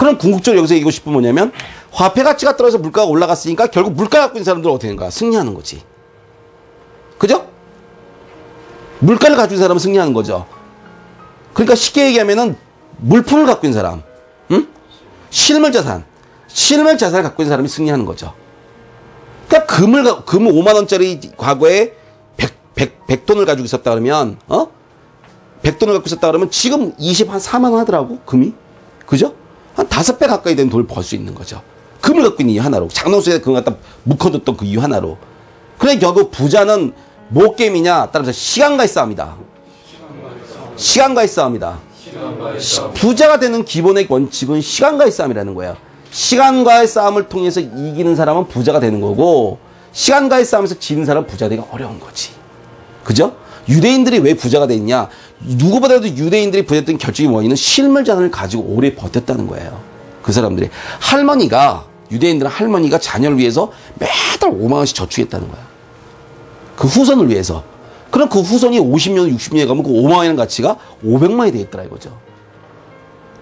저는 궁극적으로 여기서 얘기하고 싶은 뭐냐면 화폐 가치가 떨어져서 물가가 올라갔으니까 결국 물가 갖고 있는 사람들은 어떻게 되는 거야? 승리하는 거지. 그죠? 물가를 가지고 있는 사람은 승리하는 거죠. 그러니까 쉽게 얘기하면은 물품을 갖고 있는 사람, 응? 실물 자산을 갖고 있는 사람이 승리하는 거죠. 그러니까 금 5만 원짜리 과거에 100돈을 가지고 있었다 그러면, 100돈을 갖고 있었다 그러면 지금 4만 원 하더라고, 금이. 그죠? 한 5배 가까이 되는 돈을 벌 수 있는 거죠. 금을 갖고 있는 이유 하나로. 장롱속에 금을 갖다 묶어뒀던 그 이유 하나로. 그래, 결국 부자는 뭐 게임이냐? 따라서 시간과의 싸움이다. 시간과의 싸움이다. 부자가 되는 기본의 원칙은 시간과의 싸움이라는 거예요. 시간과의 싸움을 통해서 이기는 사람은 부자가 되는 거고, 시간과의 싸움에서 지는 사람은 부자가 되기가 어려운 거지. 그죠? 유대인들이 왜 부자가 됐냐? 누구보다도 유대인들이 부자됐던 결정의 원인은 실물 자산을 가지고 오래 버텼다는 거예요. 그 사람들이. 유대인들은 할머니가 자녀를 위해서 매달 5만 원씩 저축했다는 거야. 그 후손을 위해서. 그럼 그 후손이 50년, 60년에 가면 그 5만 원이라는 가치가 500만 원이 되겠더라 이거죠.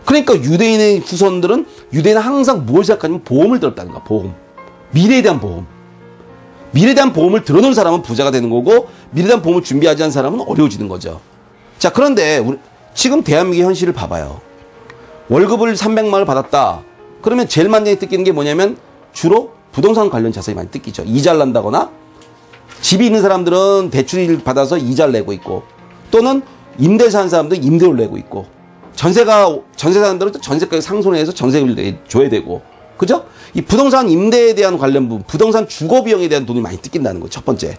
그러니까 유대인의 후손들은 유대인은 항상 뭘 생각하냐면 보험을 들었다는 거야. 보험. 미래에 대한 보험. 미래에 대한 보험을 들어놓은 사람은 부자가 되는 거고 미래에 대한 보험을 준비하지 않은 사람은 어려워지는 거죠. 자, 그런데 지금 대한민국의 현실을 봐봐요. 월급을 300만 원을 받았다. 그러면 제일 많이 뜯기는 게 뭐냐면 주로 부동산 관련 자산이 많이 뜯기죠. 이자를 난다거나 집이 있는 사람들은 대출을 받아서 이자를 내고 있고 또는 임대 사는 사람들은 임대료를 내고 있고 전세 사람들은 전세가격 상손해서 전세를 줘야 되고 그죠? 이 부동산 임대에 대한 관련 부분, 부동산 주거 비용에 대한 돈이 많이 뜯긴다는 거예요. 첫 번째.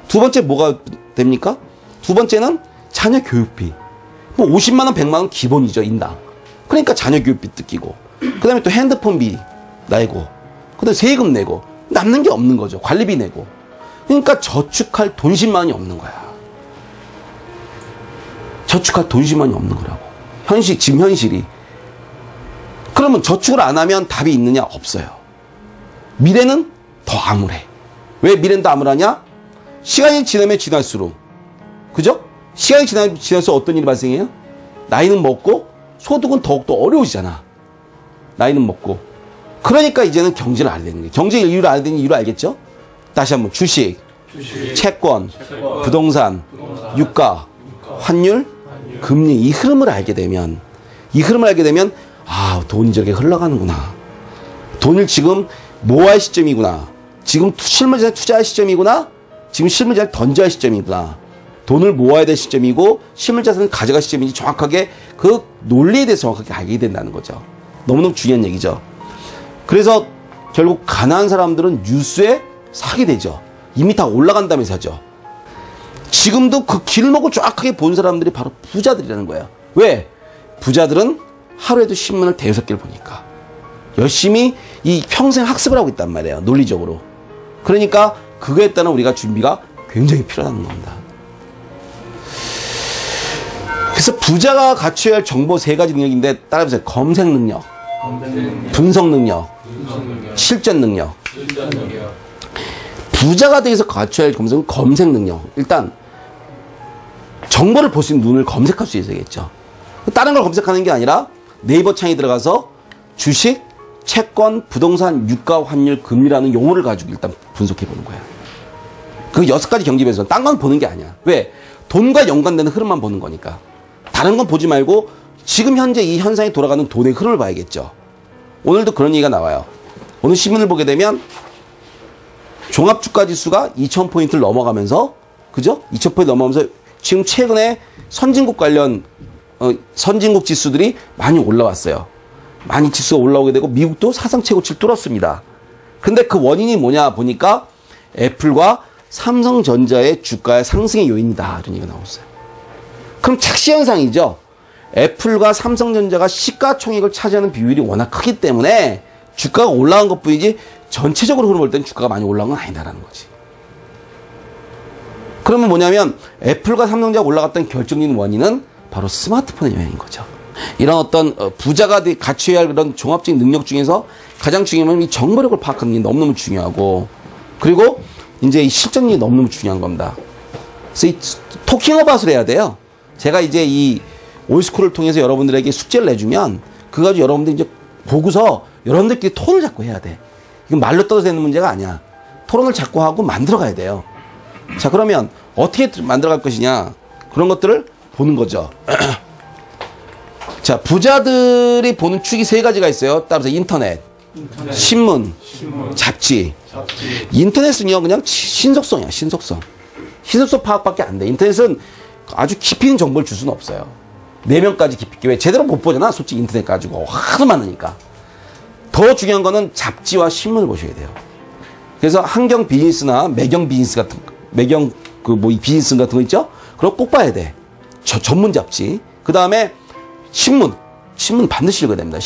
두 번째 뭐가 됩니까? 두 번째는 자녀 교육비. 뭐 50만 원, 100만 원 기본이죠, 인당. 그러니까 자녀 교육비 뜯기고. 그다음에 또 핸드폰비 내고. 그다음에 세금 내고. 남는 게 없는 거죠. 관리비 내고. 그러니까 저축할 돈 10만 원이 없는 거야. 저축할 돈 10만 원이 없는 거라고. 지금 현실이. 그러면 저축을 안 하면 답이 있느냐? 없어요. 미래는 더 암울해. 왜 미래는 더 암울하냐? 시간이 지나면 지날수록. 그죠? 시간이 지나면 지날수록 어떤 일이 발생해요? 나이는 먹고 소득은 더욱더 어려워지잖아. 나이는 먹고. 그러니까 이제는 경제를 알아야 되는 거예요. 경제 이유를 알아야 되는 이유를 알겠죠? 다시 한번 주식, 채권, 부동산, 유가, 환율, 금리 이 흐름을 알게 되면 돈이 저렇게 흘러가는구나. 돈을 지금 모아야 시점이구나. 지금 실물자산에 투자할 시점이구나. 지금 실물자산을 던져야 할 시점이구나. 돈을 모아야 될 시점이고 실물자산을 가져갈 시점인지 정확하게 그 논리에 대해서 정확하게 알게 된다는 거죠. 너무너무 중요한 얘기죠. 그래서 결국 가난한 사람들은 뉴스에 사게 되죠. 이미 다 올라간 다음에 사죠. 지금도 그 길목을 정확하게 본 사람들이 바로 부자들이라는 거예요. 왜? 부자들은 하루에도 신문을 대여섯 개를 보니까 열심히 이 평생 학습을 하고 있단 말이에요. 논리적으로. 그러니까 그거에 따른 우리가 준비가 굉장히 필요하다는 겁니다. 그래서 부자가 갖춰야 할 정보 3가지 능력인데 따라해보세요. 검색 능력, 분석 능력, 실전 능력. 부자가 되기 위해서 갖춰야 할 검색 능력. 일단 정보를 볼 수 있는 눈을 검색할 수 있어야겠죠. 다른 걸 검색하는 게 아니라 네이버 창에 들어가서 주식, 채권, 부동산, 유가, 환율, 금리라는 용어를 가지고 일단 분석해 보는 거야. 그 6가지 경제에서 딴 건 보는 게 아니야. 왜? 돈과 연관되는 흐름만 보는 거니까. 다른 건 보지 말고 지금 현재 이 현상이 돌아가는 돈의 흐름을 봐야겠죠. 오늘도 그런 얘기가 나와요. 오늘 신문을 보게 되면 종합주가지수가 2000포인트를 넘어가면서 그죠? 2000포인트 넘어가면서 지금 최근에 선진국 관련 선진국 지수들이 많이 올라왔어요. 많이 지수가 올라오게 되고 미국도 사상 최고치를 뚫었습니다. 근데 그 원인이 뭐냐 보니까 애플과 삼성전자의 주가의 상승의 요인이다 이런 얘기가 나왔어요. 그럼 착시 현상이죠. 애플과 삼성전자가 시가총액을 차지하는 비율이 워낙 크기 때문에 주가가 올라간 것뿐이지 전체적으로 흐름을 볼 때는 주가가 많이 올라간 건 아니다라는 거지. 그러면 뭐냐면 애플과 삼성전자가 올라갔던 결정적인 원인은 바로 스마트폰의 영향인 거죠. 이런 어떤 부자가 갖춰야 할 그런 종합적인 능력 중에서 가장 중요한 건 이 정보력을 파악하는 게 너무너무 중요하고 그리고 이제 이 실전이 너무너무 중요한 겁니다. 그래서 이 토킹 어바웃을 해야 돼요. 제가 이제 이 올스쿨을 통해서 여러분들에게 숙제를 내주면 그거 가지고 여러분들이 이제 보고서 여러분들끼리 톤을 잡고 해야 돼. 이건 말로 떠도 되는 문제가 아니야. 토론을 자꾸 하고 만들어가야 돼요. 자, 그러면 어떻게 만들어갈 것이냐, 그런 것들을 보는 거죠. 자, 부자들이 보는 축이 3가지가 있어요. 따라서 인터넷, 신문, 잡지. 인터넷은요, 그냥 신속성이야, 신속성. 신속성 파악밖에 안 돼. 인터넷은 아주 깊이 있는 정보를 줄 수는 없어요. 4명까지 깊이 있게. 왜? 제대로 못 보잖아, 솔직히 인터넷 가지고. 하도 많으니까. 더 중요한 거는 잡지와 신문을 보셔야 돼요. 그래서 한경 비즈니스나 매경 비즈니스 같은, 매경 비즈니스 같은 거 있죠? 그거 꼭 봐야 돼. 전문 잡지. 그 다음에 신문 반드시 읽어야 됩니다.